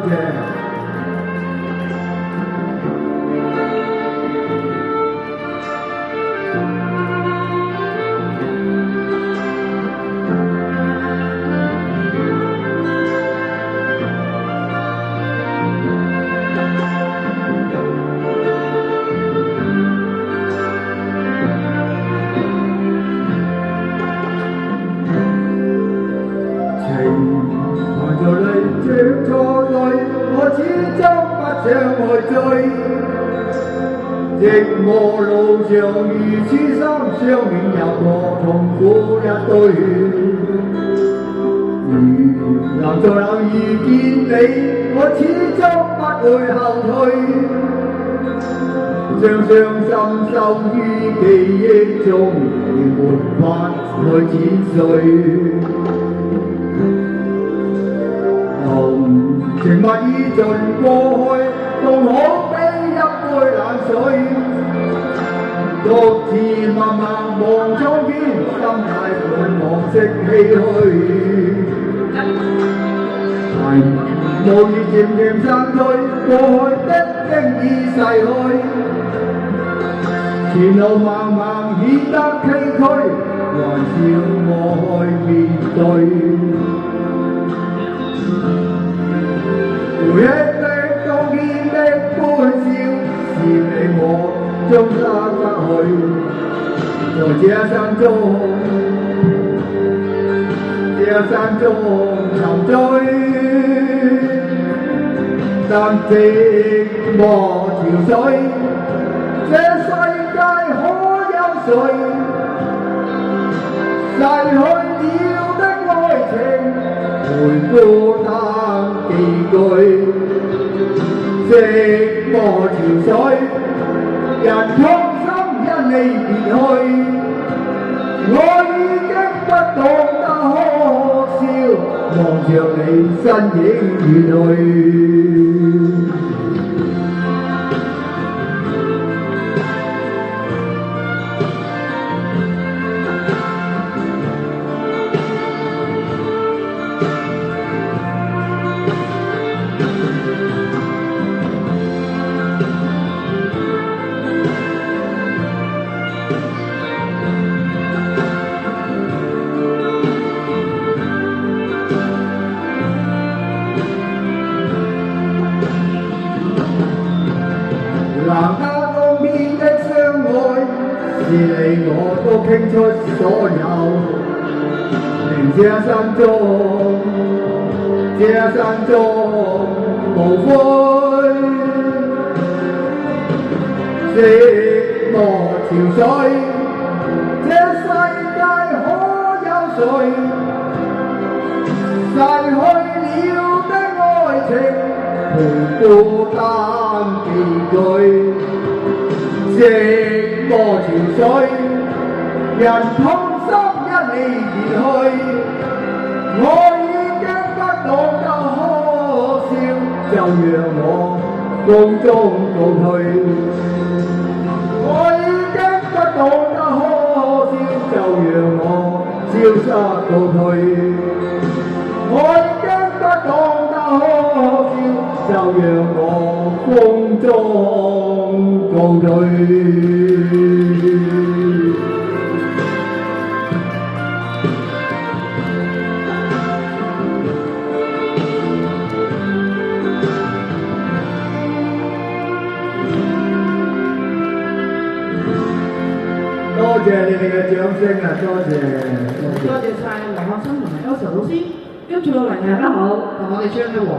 謝。含着淚這錯對，我始終不想去追。寂寞路上如此心相戀，有個痛苦一堆。如能再有遇見你，我始終不會後退。傷傷心心於記憶中，已沒法去剪碎。情物已盡過去，仲可比一杯冷水。獨自默默望窗邊，心態滿忘色唏噓。無意漸漸散退，過去的經已逝去。前路茫茫顯得崎嶇，還是我去面對。回憶的當天的歡笑，是你我終生不去。在這生中沉醉，但寂寞潮水，這世界可有誰逝去了的愛情，陪孤單寄居。寂寞潮水，人痛心因你別去，我已經不懂得可笑，望着你身影遠去。難得當面的相愛，是你我都傾出所有。令這生中無悔。寂寞潮水，這世界可有誰逝去了的愛情，陪孤單寄居。寂寞潮水，人痛心因你而去，我已經不懂得可笑，就讓我風中告退。我已經不懂得可笑，就讓我消失告退。我已經不懂得可笑，就讓我風中告退。多謝你哋嘅掌聲啊！多謝晒黃學生同埋Elsa老師，跟住落嚟大家好，同我哋唱嘅黃